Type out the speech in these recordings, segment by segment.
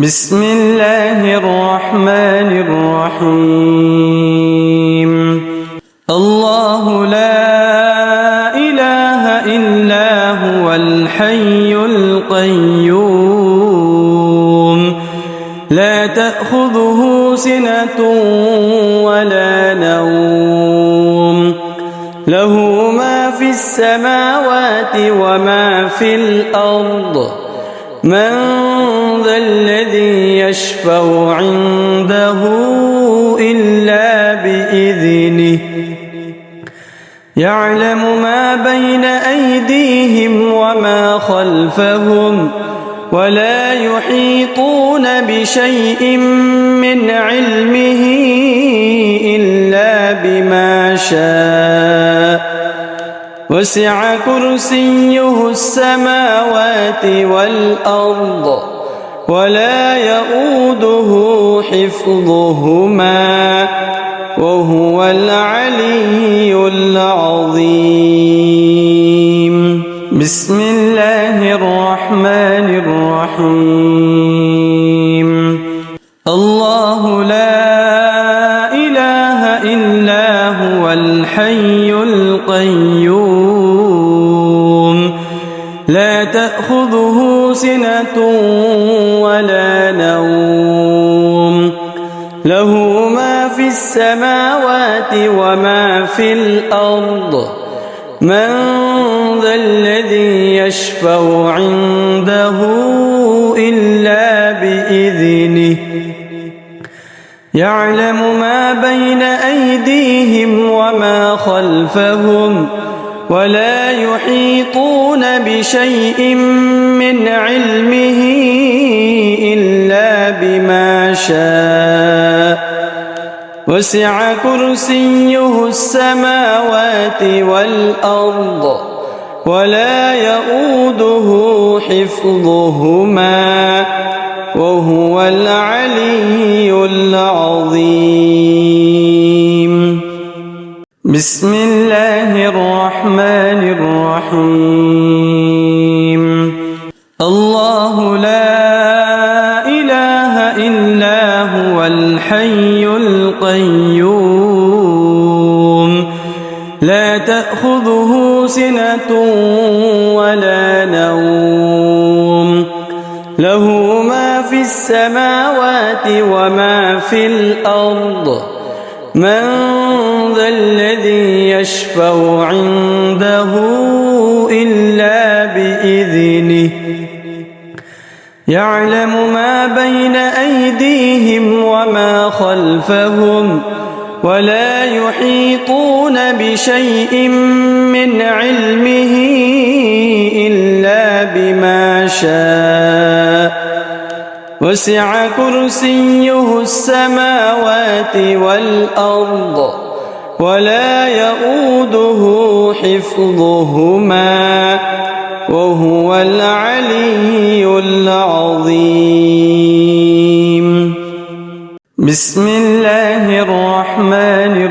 بسم الله الرحمن الرحيم. الله لا إله إلا هو الحي القيوم لا تأخذه سنة ولا نوم له ما في السماوات وما في الأرض من ذا الذي يشفع عنده إلا بإذنه يعلم ما بين أيديهم وما خلفهم ولا يحيطون بشيء من علمه إلا بما شاء وسع كرسيه السماوات والأرض ولا يؤوده حفظهما وهو العلي العظيم. بسم الله الرحمن الرحيم. الله لا إله إلا هو الحي القيوم لا تأخذه سنة ولا نوم له ما في السماوات وما في الأرض من ذا الذي يشفع عنده إلا بإذنه يعلم ما بين أيديهم وما خلفهم ولا يحيطون بشيء من علمه إلا بما شاء وسع كرسيه السماوات والأرض ولا يؤوده حفظهما وهو العلي العظيم. بسم الله الرحمن الرحيم. الله لا إله إلا هو الحي القيوم لا تأخذه سنة ولا نوم له ما في السماوات وما في الأرض من ذا الذي يشفع عنده إلا بإذنه يعلم ما بين أيديهم وما خلفهم ولا يحيطون بشيء من علمه إلا بما شاء وسع كرسيه السماوات والأرض ولا يؤوده حفظهما وهو العلي العظيم. بسم الله الرحمن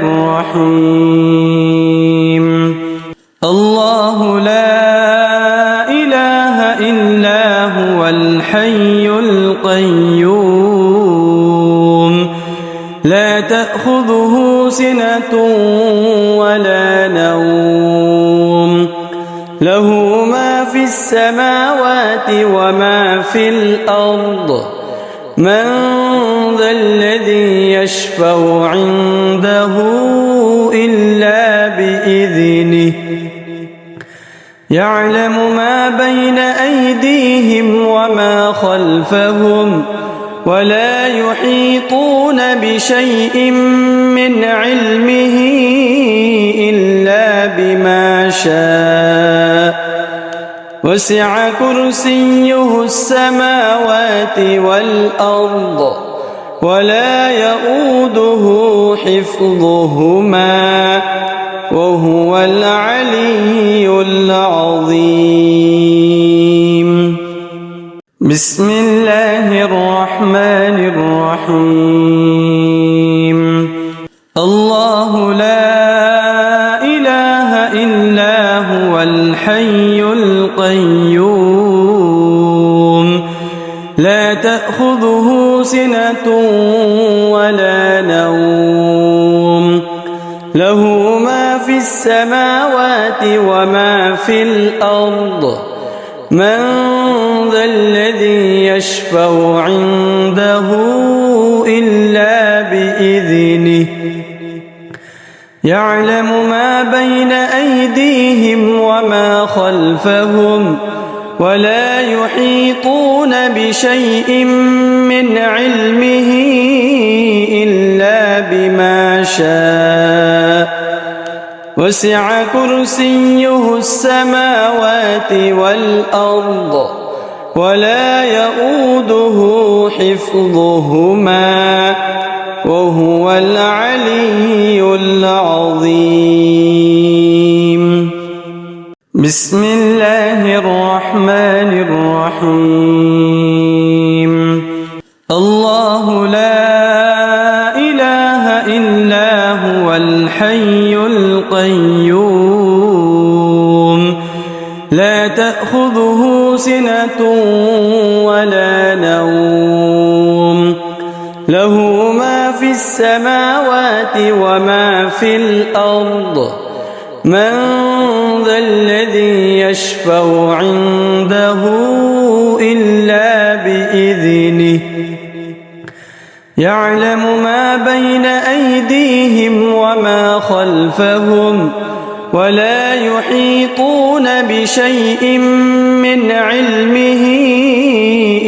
الرحيم. الله لا إله إلا هو الحي القيوم لا تأخذه سنة ولا نوم له ما في السماوات وما في الأرض من ذا الذي يشفع عنده إلا بإذنه يعلم ما بين أيديهم وما خلفهم ولا يحيطون بشيء من علمه إلا بما شاء وسع كرسيه السماوات والأرض ولا يؤوده حفظهما وهو العلي العظيم. بسم الله الرحمن الرحيم. الله لا إله إلا هو الحي القيوم لا تأخذه تأخذه سنة ولا نوم له ما في السماوات وما في الأرض من ذا الذي يشفع عنده إلا بإذنه يعلم ما بين أيديهم وما خلفهم ولا يحيطون بشيء من علمه إلا بما شاء وسع كرسيه السماوات والأرض ولا يؤوده حفظهما وهو العلي العظيم. بسم الله الرحمن الرحيم. الله لا إله إلا هو الحي القيوم لا تأخذه سنة ولا نوم له ما في السماوات وما في الأرض من ذا الذي يشفع عنده إلا بإذنه يعلم ما بين أيديهم وما خلفهم ولا يحيطون بشيء من علمه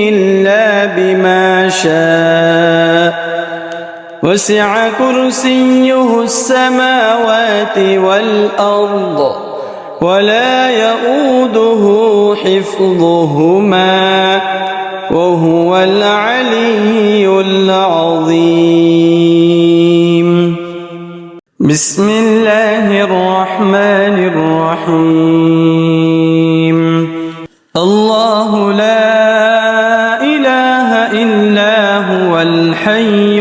إلا بما شاء وسع كرسيه السماوات والأرض ولا يؤوده حفظهما وهو العلي العظيم. بسم الله الرحمن الرحيم. الله لا إله إلا هو الحي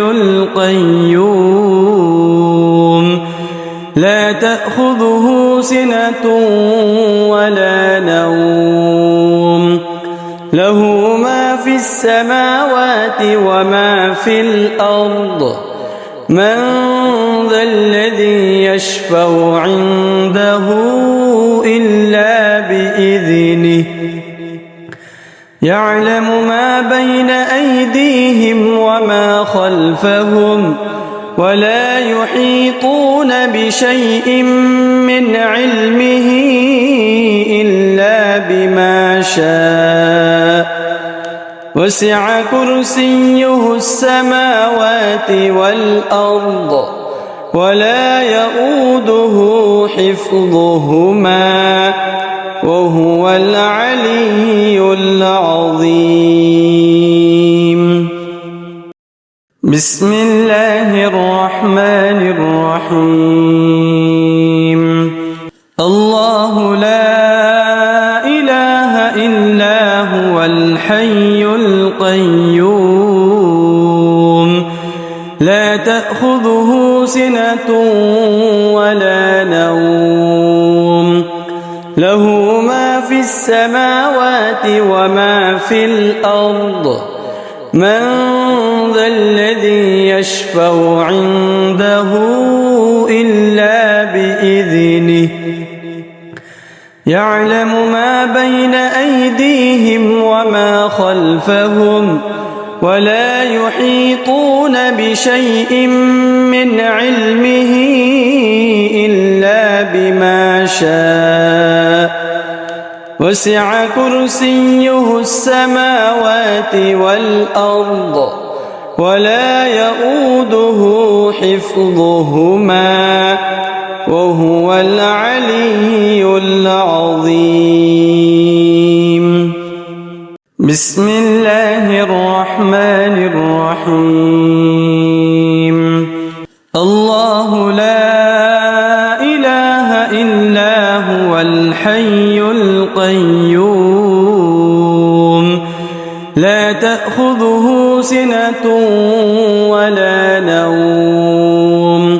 القيوم لا تأخذه سنة ولا نوم له ما في السماوات وما في الأرض من ذا الذي يشفع عنده إلا بإذنه يعلم ما بين أيديهم وما خلفهم ولا يحيطون بشيء من علمه إلا بما شاء وسع كرسيه السماوات والأرض ولا يؤوده حفظهما وهو العلي العظيم. بسم الله الرحمن الرحيم. الله لا إله إلا هو الحي القيوم لا تأخذه سنة ولا نوم له ما في السماوات وما في الأرض من ذا الذي يشفع عنده إلا بإذنه يعلم ما بين أيديهم وما خلفهم ولا يحيطون بشيء من علمه إلا بما شاء وسع كرسيه السماوات والأرض ولا يؤوده حفظهما وهو العلي العظيم. بسم الله الرحمن الرحيم. الله لا إله إلا هو الحي القيوم لا تأخذه سنة ولا نوم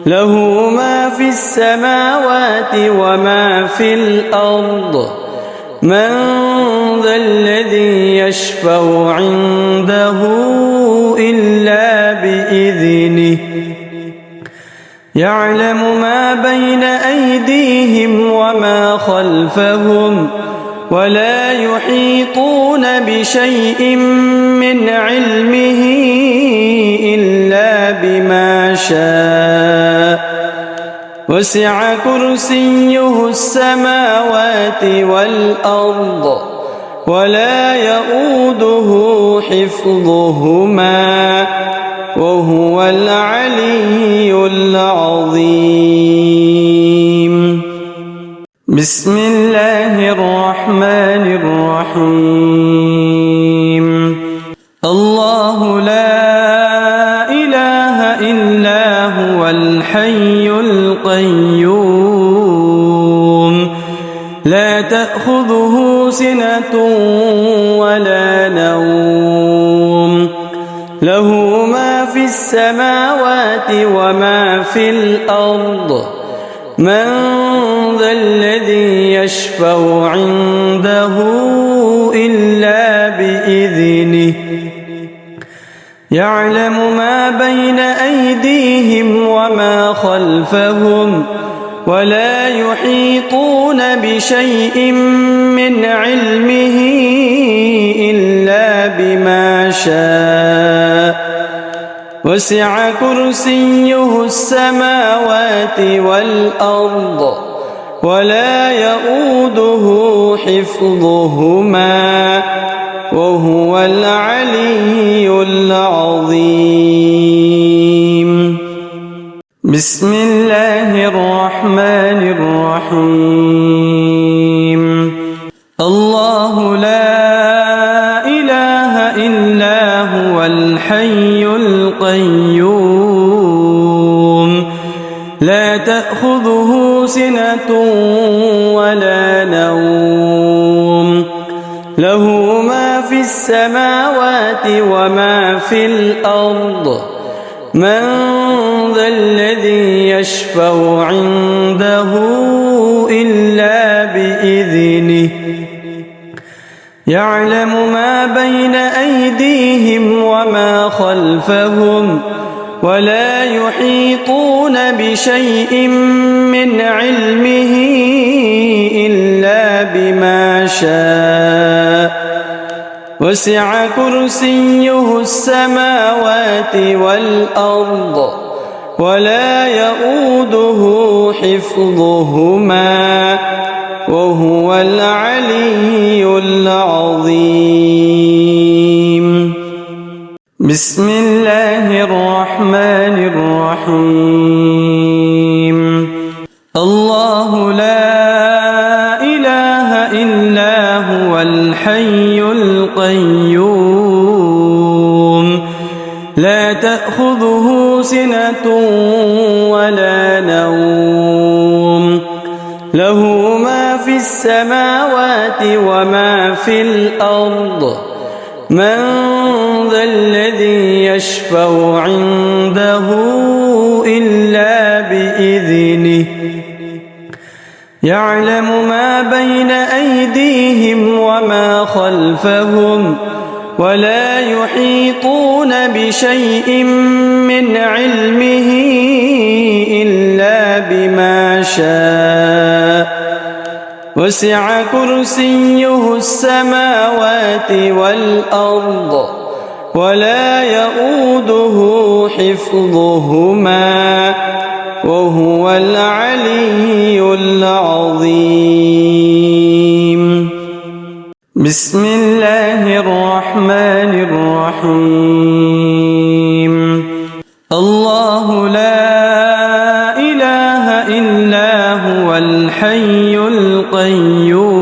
له ما في السماوات وما في الأرض من ذا الذي يشفع عنده إلا بإذنه يعلم ما بين أيديهم وما خلفهم ولا يحيطون بشيء من علمه إلا بما شاء وسع كرسيه السماوات والأرض ولا يؤوده حفظهما وهو العلي العظيم. بسم الله الرحمن الرحيم. الله لا إله إلا هو الحي القيوم لا تأخذه سنة ولا نوم له ما في السماوات وما في الأرض من ذا الذي يشفع عنده إلا بإذنه يعلم ما بين أيديهم وما خلفهم ولا يحيطون بشيء من علمه إلا بما شاء وسع كرسيه السماوات والأرض ولا يؤوده حفظهما وهو العلي العظيم. بسم الله الرحمن الرحيم. الله لا إله إلا هو الحي القيوم لا تأخذه سنة ولا نوم له ما في السماوات وما في الأرض من ذا الذي يشفع عنده إلا بإذنه يعلم ما بين أيديهم وما خلفهم ولا يحيطون بشيء من علمه إلا بما شاء وسع كرسيه السماوات والأرض ولا يؤوده حفظهما وهو العلي العظيم. بسم الله الرحمن الرحيم. الله لا إله إلا هو الحي القيوم لا تأخذه سنة ولا نوم له ما في السماوات وما في الأرض من ذا الذي يشفع عنده إلا بإذنه يعلم ما بين أيديهم وما خلفهم ولا يحيطون بشيء من علمه إلا بما شاء وسع كرسيه السماوات والأرض ولا يؤوده حفظهما وهو العلي العظيم. بسم الله الرحمن الرحيم. الله لا إله إلا هو الحي القيوم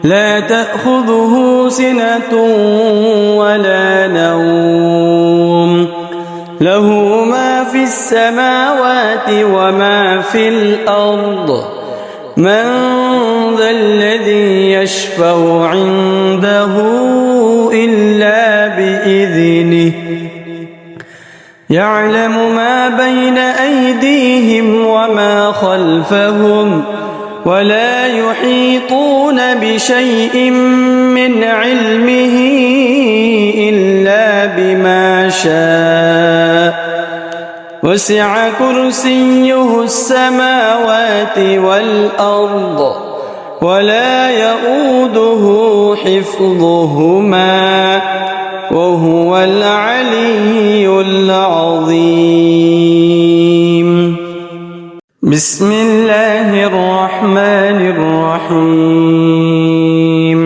لا تأخذه سنة ولا نوم له ما في السماوات وما في الأرض من ذا الذي يشفع عنده إلا بإذنه يعلم ما بين أيديهم وما خلفهم ولا يحيطون بشيء من علمه إلا بما شاء وسع كرسيه السماوات والأرض ولا يؤوده حفظهما وهو العلي العظيم. بسم الله الرحمن الرحيم.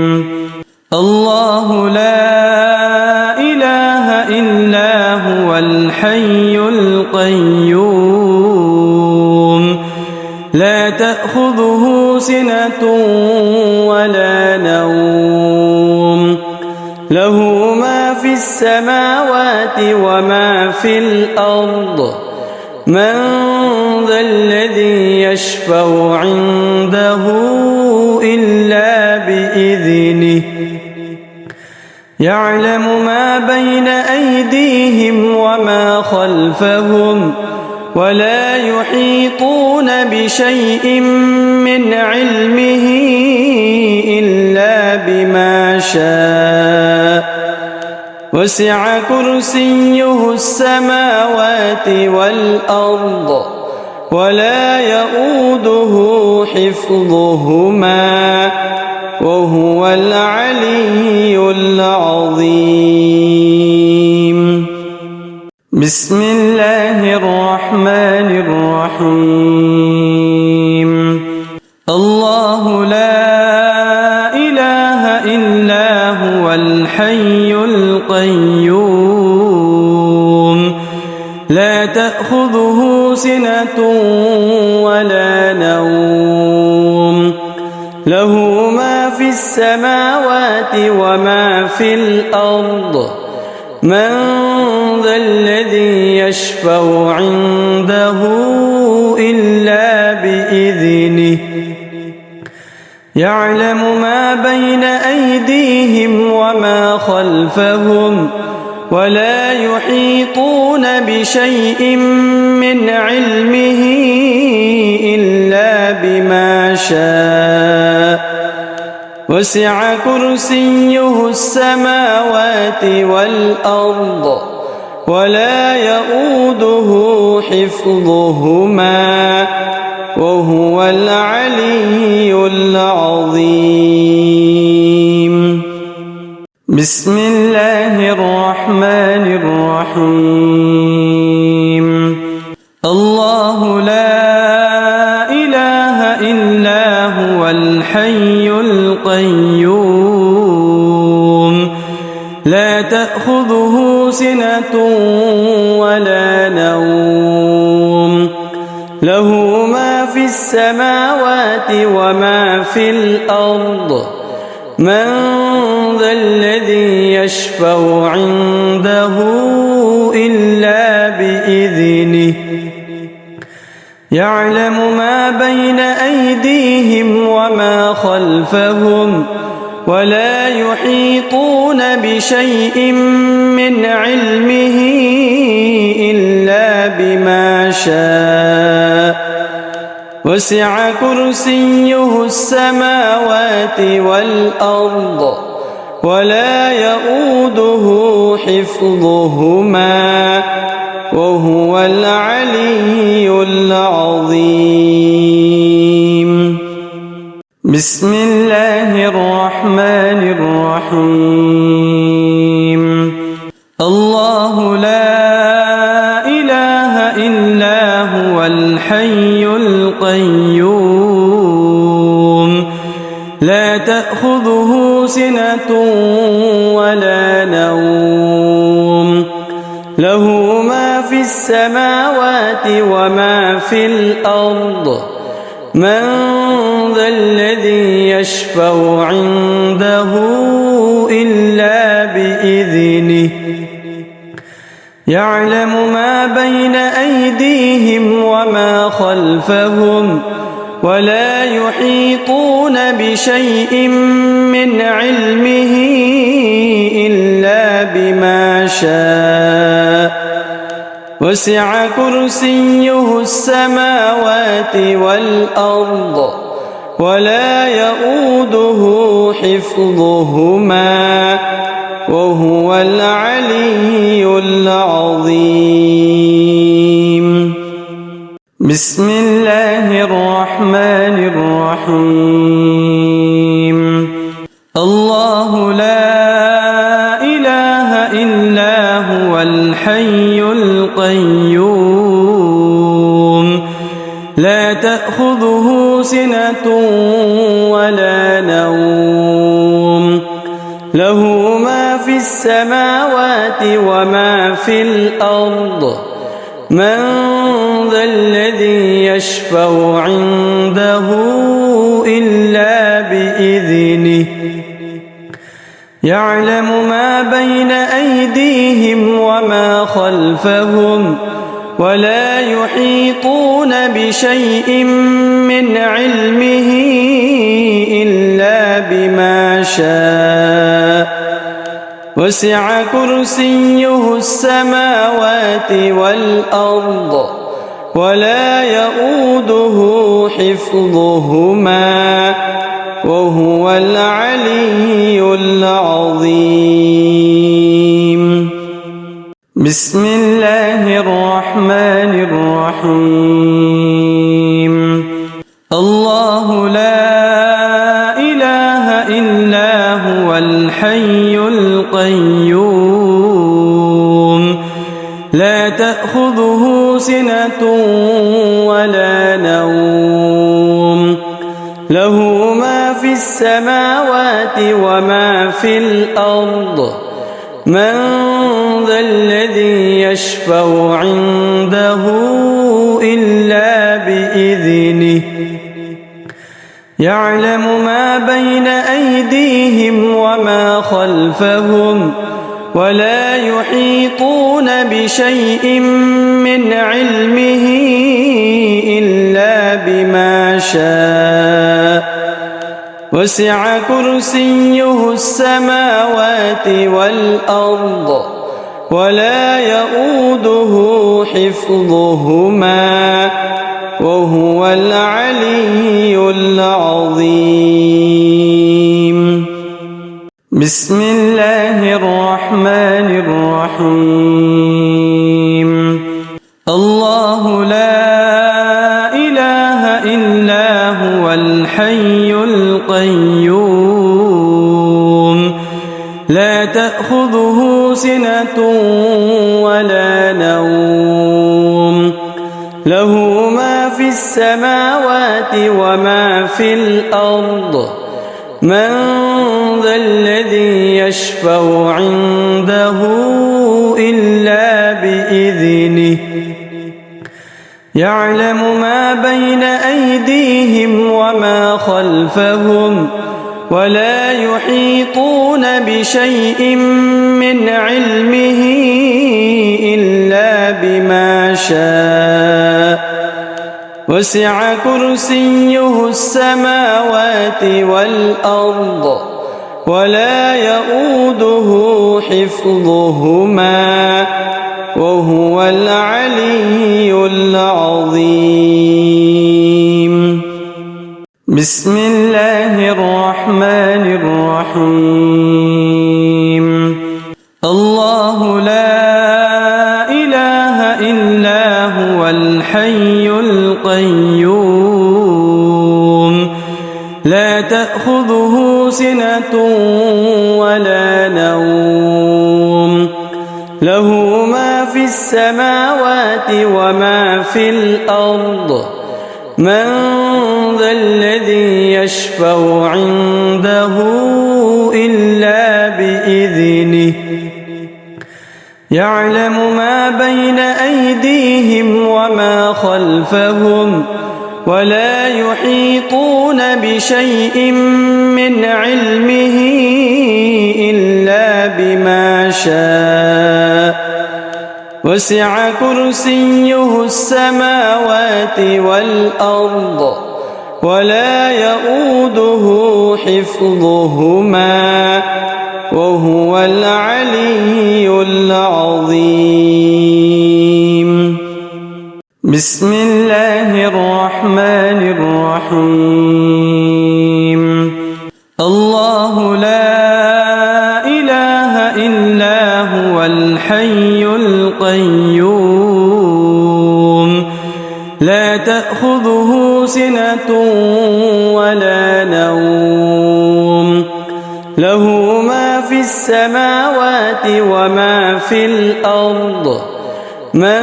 الله لا إله إلا هو الحي القيوم لا تأخذه سنة ولا نوم له ما في السماوات وما في الأرض من ذا الذي يشفع عنده إلا بإذنه يعلم ما بين أيديهم وما خلفهم ولا يحيطون بشيء من علمه إلا بما شاء وسع كرسيه السماوات والأرض ولا يؤوده حفظهما وهو العلي العظيم. بسم الله الرحمن الرحيم. الله لا إله إلا هو الحي القيوم لا تأخذه سنة ولا نوم له ما في السماوات وما في الأرض من ذا الذي يشفع عنده إلا بإذنه يعلم ما بين أيديهم وما خلفهم ولا يحيطون بشيء من علمه إلا بما شاء وسع كرسيه السماوات والأرض ولا يؤوده حفظهما وهو العلي العظيم. بسم الله الرحمن الرحيم. الله لا إله إلا هو الحي القيوم لا تأخذه سنة ولا نوم له ما في السماوات وما في الأرض من ذا الذي يشفع عنده إلا بإذنه يعلم ما بين أيديهم وما خلفهم ولا يحيطون بشيء من علمه إلا بما شاء وسع كرسيه السماوات والأرض ولا يؤوده حفظهما وهو العلي العظيم. بسم الله الرحمن الرحيم. الله لا إله إلا هو الحي القيوم لا تأخذه سنة ولا نوم له ما في السماوات وما في الأرض من ذا الذي يشفع عنده إلا بإذنه يعلم ما بين أيديهم وما خلفهم ولا يحيطون بشيء من علمه إلا بما شاء وسع كرسيه السماوات والأرض ولا يؤوده حفظهما وهو العلي العظيم. بسم الله الرحمن الرحيم. الله لا إله إلا هو الحي القيوم لا تأخذه سنة ولا نوم له ما في السماوات وما في الأرض من ذا الذي يشفع عنده إلا بإذنه يعلم ما بين أيديهم وما خلفهم ولا يحيطون بشيء من علمه إلا بما شاء وسع كرسيه السماوات والأرض ولا يؤوده حفظهما وهو العلي العظيم. بسم الله الرحمن الرحيم. الله لا إله إلا هو الحي القيوم لا تأخذه سنة ولا نوم له ما في السماوات وما في الأرض من ذا الذي يشفع عنده إلا بإذنه يعلم ما بين أيديهم وما خلفهم ولا يحيطون بشيء من علمه إلا بما شاء وسع كرسيه السماوات والأرض ولا يؤوده حفظهما وهو العلي العظيم. بسم الله الرحمن الرحيم. الله لا إله إلا هو الحي القيوم لا تأخذه سنة ولا نوم له ما في السماوات وما في الأرض من ذا الذي يشفع عنده إلا بإذنه يعلم ما بين أيديهم وما خلفهم ولا يحيطون بشيء من علمه إلا بما شاء وسع كرسيه السماوات والأرض ولا يؤوده حفظهما وهو العلي العظيم. بسم الله الرحمن الرحيم. الله لا إله إلا هو الحي القيوم لا تأخذه سنة ولا نوم له ما في السماوات وما في الأرض من ذا الذي يشفع عنده إلا بإذنه يعلم ما بين أيديهم وما خلفهم ولا يحيطون بشيء من علمه إلا بما شاء وسع كرسيه السماوات والأرض ولا يؤوده حفظهما وهو العلي العظيم. بسم الله الرحمن الرحيم. هو الحي القيوم لا تأخذه سنة ولا نوم له ما في السماوات وما في الأرض من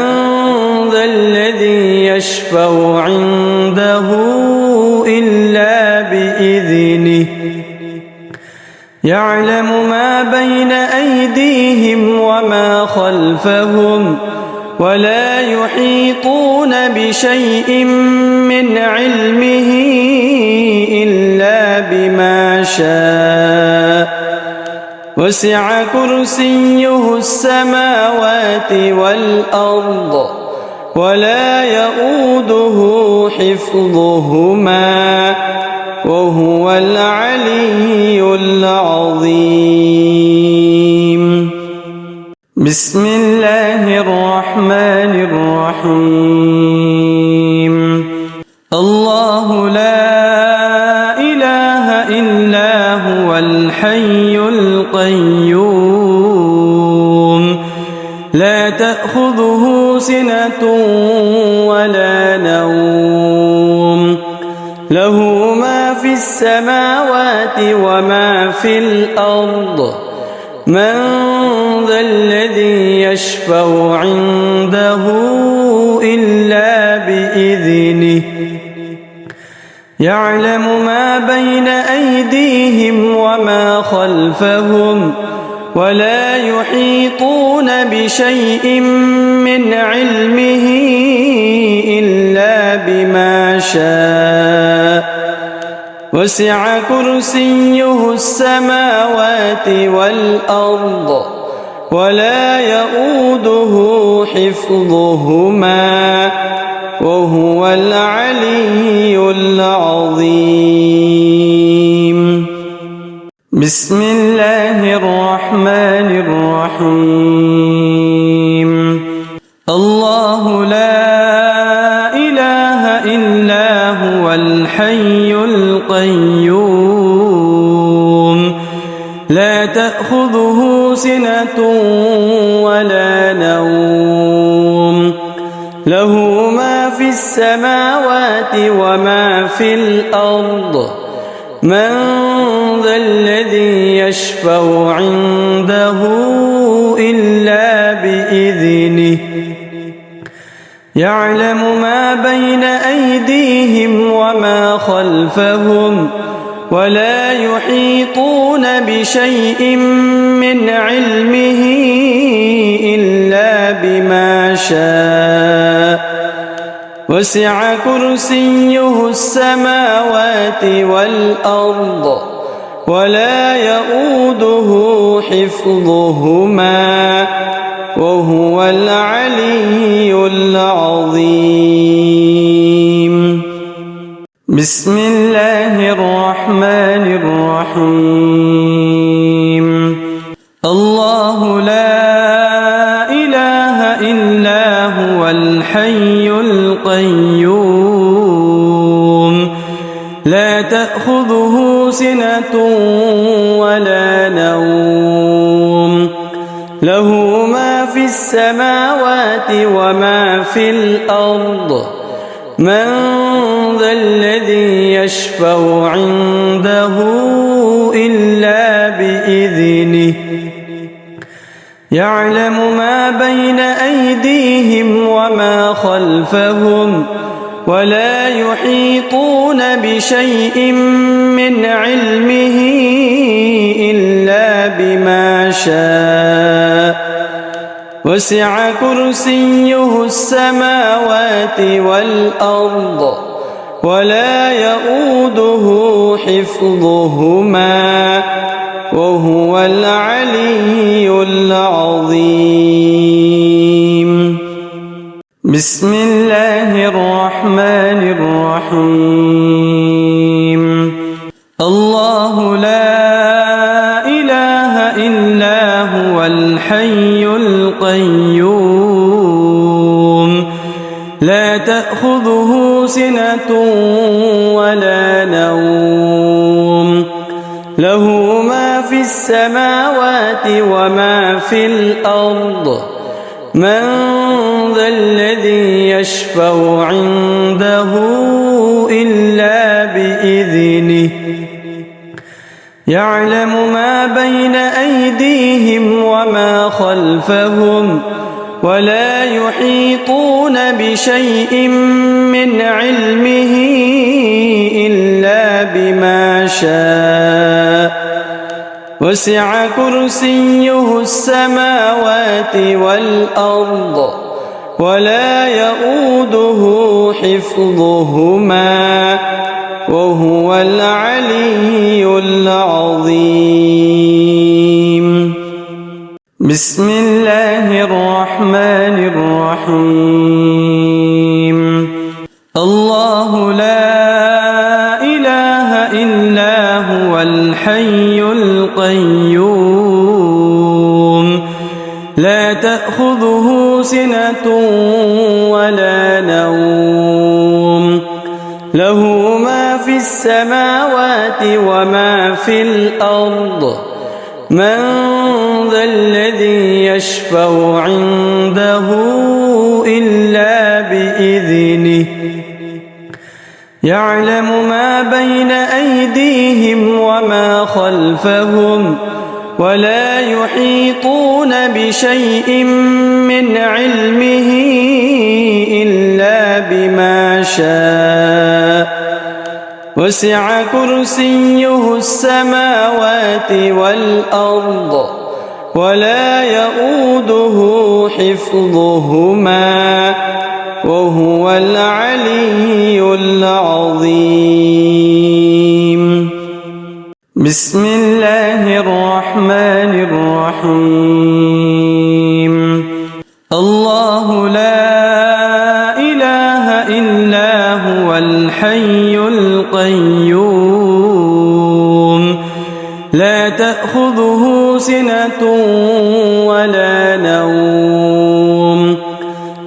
ذا الذي يشفع عنده إلا بإذنه يعلم ما بين أيديهم وما خلفهم ولا يحيطون بشيء من علمه إلا بما شاء وسع كرسيه السماوات والأرض ولا يؤوده حفظهما وهو العلي العظيم بسم الله الرحمن الرحيم الله لا إله إلا هو الحي القيوم لا تأخذه سنة ولا نوم له ما في السماوات وما في الأرض من ذا الذي يشفع عنده إلا بإذنه يعلم ما بين أيديهم وما خلفهم ولا يحيطون بشيء من علمه إلا بما شاء وسع كرسيه السماوات والأرض ولا يؤوده حفظهما وهو العلي العظيم بسم الله الرحمن الرحيم الله لا إله إلا هو الحي القيوم لا تأخذه سنة ولا نوم له ما في السماوات وما في الأرض من ذا الذي يشفع عنده إلا بإذنه يعلم ما بين أيديهم وما خلفهم ولا يحيطون بشيء من علمه إلا بما شاء وسع كرسيه السماوات والأرض ولا يؤوده حفظهما وهو العلي العظيم بسم الله الرحمن الرحيم الله لا إله إلا هو الحي القيوم لا تأخذه سنة ولا نوم له ما في السماوات وما في الأرض من ذا الذي يشفع عنده إلا بإذنه يعلم ما بين أيديهم وما خلفهم ولا يحيطون بشيء من علمه إلا بما شاء وسع كرسيه السماوات والأرض ولا يؤوده حفظهما وهو العلي العظيم بسم الله الرحمن الرحيم الله لا إله إلا هو الحي القيوم لا تأخذه سنة ولا نوم له ما في السماوات وما في الأرض من ذا الذي يشفع عنده إلا بإذنه يعلم ما بين أيديهم وما خلفهم ولا يحيطون بشيء من علمه إلا بما شاء وسع كرسيه السماوات والأرض ولا يؤوده حفظهما وهو العلي العظيم. بسم الله الرحمن الرحيم. الله لا إله إلا هو الحي القيوم لا تأخذه سنة ولا نوم له ما في السماوات وما في الأرض من ذا الذي يشفع عنده إلا بإذنه يعلم ما بين أيديهم وما خلفهم ولا يحيطون بشيء من علمه إلا بما شاء وسع كرسيه السماوات والأرض ولا يؤوده حفظهما وهو العلي العظيم. بسم الله الرحمن الرحيم. الله لا إله إلا هو الحي القيوم لا تأخذه سنة ولا نوم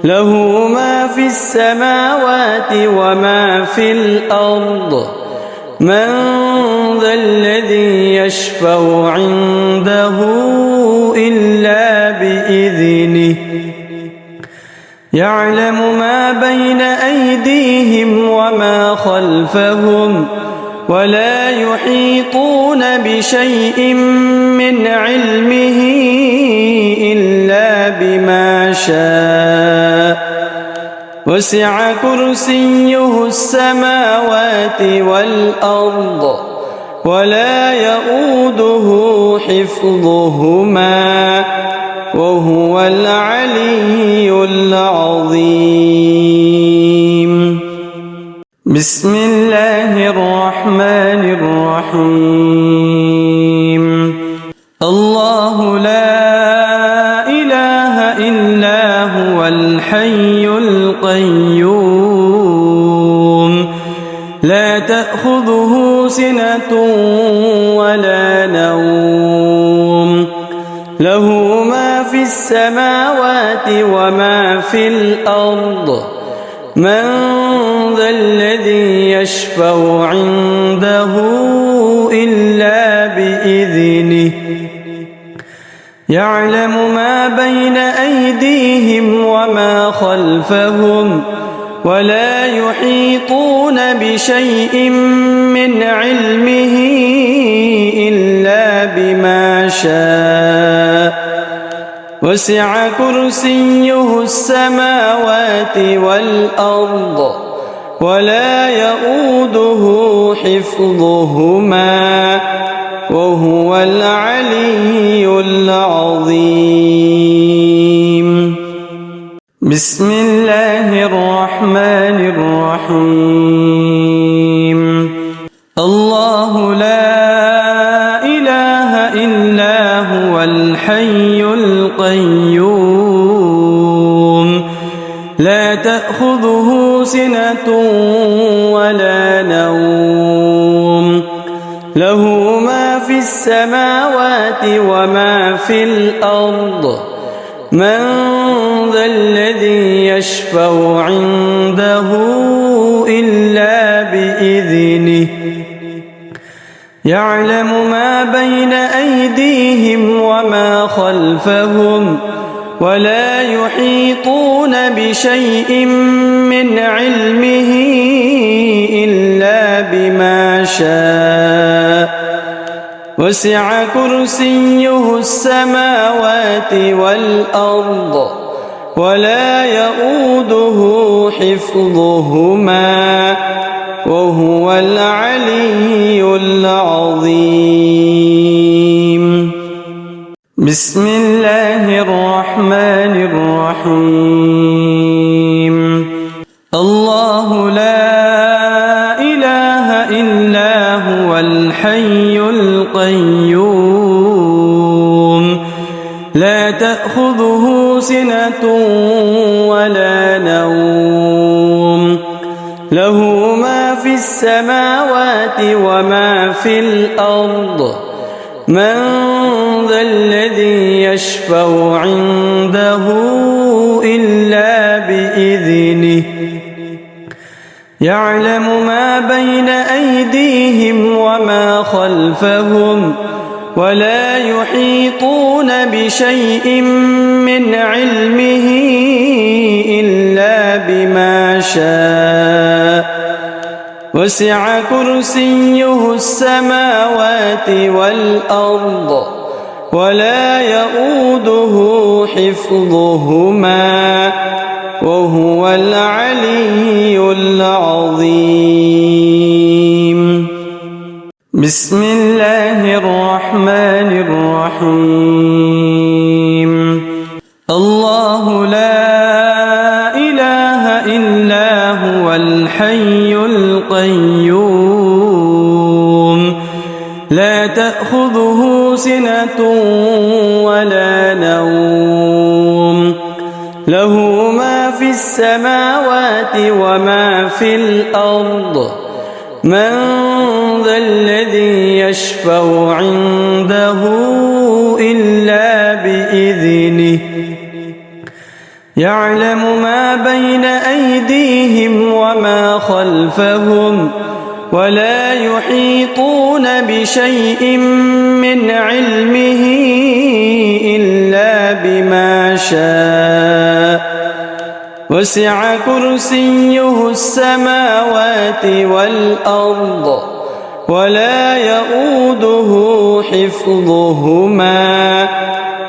له ما في السماوات وما في الأرض من ذا الذي يشفع عنده إلا بإذنه يعلم ما بين أيديهم وما خلفهم ولا يحيطون بشيء من علمه إلا بما شاء وسع كرسيه السماوات والأرض ولا يؤوده حفظهما وهو العلي العظيم. بسم الله الرحمن الرحيم. الله لا إله إلا هو الحي القيوم لا تأخذه سنة ولا نوم له ما في السماوات وما في الأرض من ذا الذي يشفع عنده إلا بإذنه يعلم ما بين أيديهم وما خلفهم ولا يحيطون بشيء من علمه إلا بما شاء وسع كرسيه السماوات والأرض ولا يؤوده حفظهما وهو العلي العظيم. بسم الله الرحمن الرحيم. الله لا إله إلا هو الحي القيوم لا تأخذه سنة ولا نوم له ما في السماوات وما في الأرض من ذا الذي يشفع عنده إلا بإذنه يعلم ما بين أيديهم وما خلفهم ولا يحيطون بشيء من علمه إلا بما شاء وسع كرسيه السماوات والأرض ولا يؤوده حفظهما وهو العلي العظيم. بسم الله الرحمن الرحيم. الله لا إله إلا هو الحي القيوم لا تأخذه سنة ولا نوم له ما في السماوات وما في الأرض من ذا الذي يشفع عنده إلا بإذنه يعلم ما بين أيديهم وما خلفهم ولا يحيطون بشيء من علمه إلا بما شاء وسع كرسيه السماوات والأرض ولا يؤوده حفظهما وهو العلي العظيم. بسم الله الرحمن الرحيم. الله لا إله إلا هو الحي القيوم لا تأخذه سنة ولا نوم له ما في السماوات وما في الأرض من ذا الذي يشفع عنده إلا بإذنه يعلم ما بين أيديهم وما خلفهم ولا يحيطون بشيء من علمه إلا بما شاء وسع كرسيه السماوات والأرض ولا يؤوده حفظهما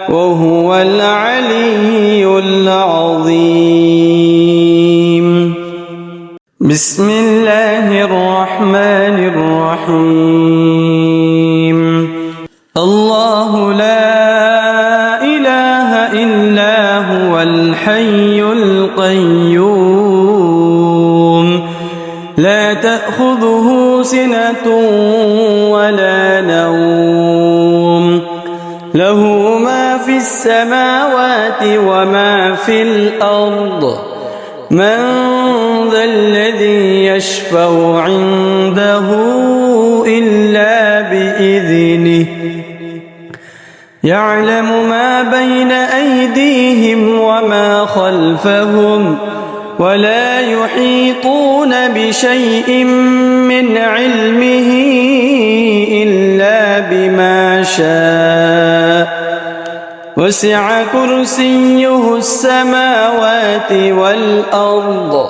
وهو العلي العظيم. بسم الله الرحمن الرحيم. الله لا إله إلا هو الحي القيوم لا تأخذه سنة ولا نوم له ما في السماوات وما في الأرض من ذا الذي يشفع عنده إلا بإذنه يعلم ما بين أيديهم وما خلفهم ولا يحيطون بشيء من علمه إلا بما شاء وسع كرسيه السماوات والأرض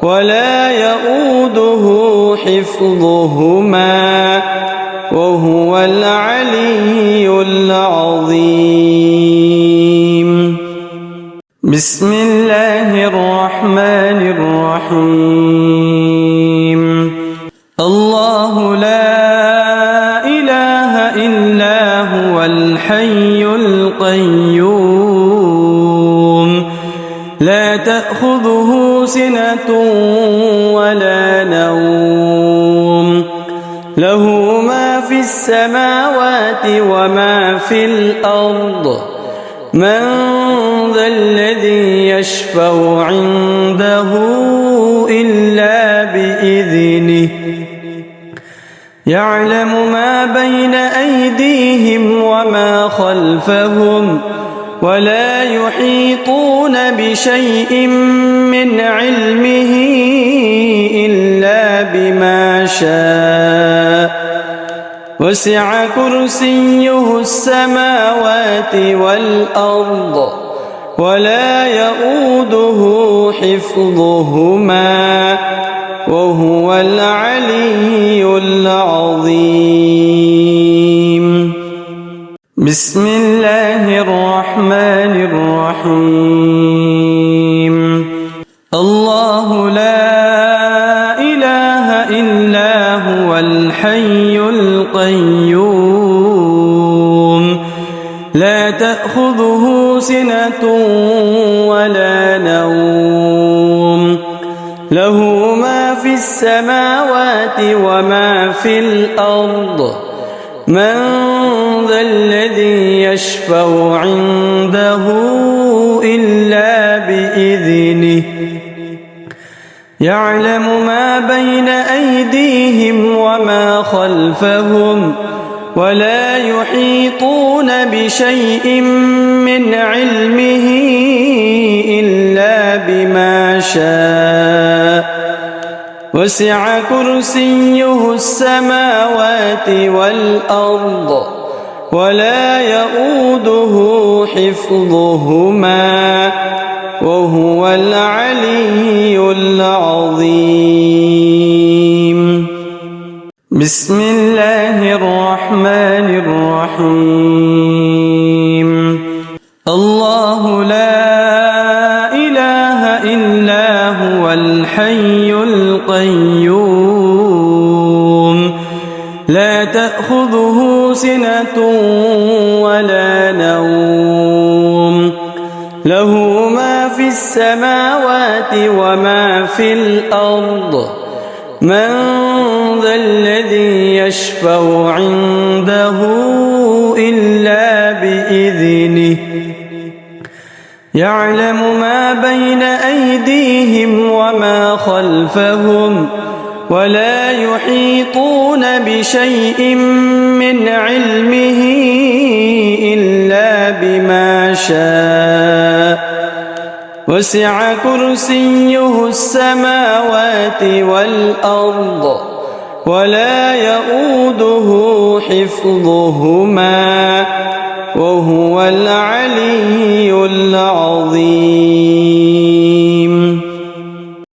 ولا يؤوده حفظهما وهو العلي العظيم. بسم الله الرحمن الرحيم. الله لا إله إلا هو الحي القيوم لا تأخذه سنة ولا نوم له ما في السماوات وما في الأرض من ذا الذي يشفع عنده إلا بإذنه يعلم ما بين أيديهم وما خلفهم ولا يحيطون بشيء من علمه إلا بما شاء وسع كرسيه السماوات والأرض ولا يؤوده حفظهما وهو العلي العظيم. بسم الله الرحمن الرحيم. الله لا إله إلا هو الحي القيوم لا تأخذه سنة ولا نوم له ما في السماوات وما في الأرض من ذا الذي يشفع عنده إلا بإذنه يعلم ما بين أيديهم وما خلفهم ولا يحيطون بشيء من علمه إلا بما شاء وسع كرسيه السماوات والأرض ولا يؤوده حفظهما وهو العلي العظيم. بسم الله الرحمن الرحيم. الله لا إله إلا هو الحي القيوم لا تأخذه سنة ولا نوم له ما في السماوات وما في الأرض من ذا الذي يشفع عنده إلا بإذنه يعلم ما بين أيديهم وما خلفهم ولا يحيطون بشيء من علمه إلا بما شاء وسع كرسيه السماوات والأرض ولا يؤوده حفظهما وهو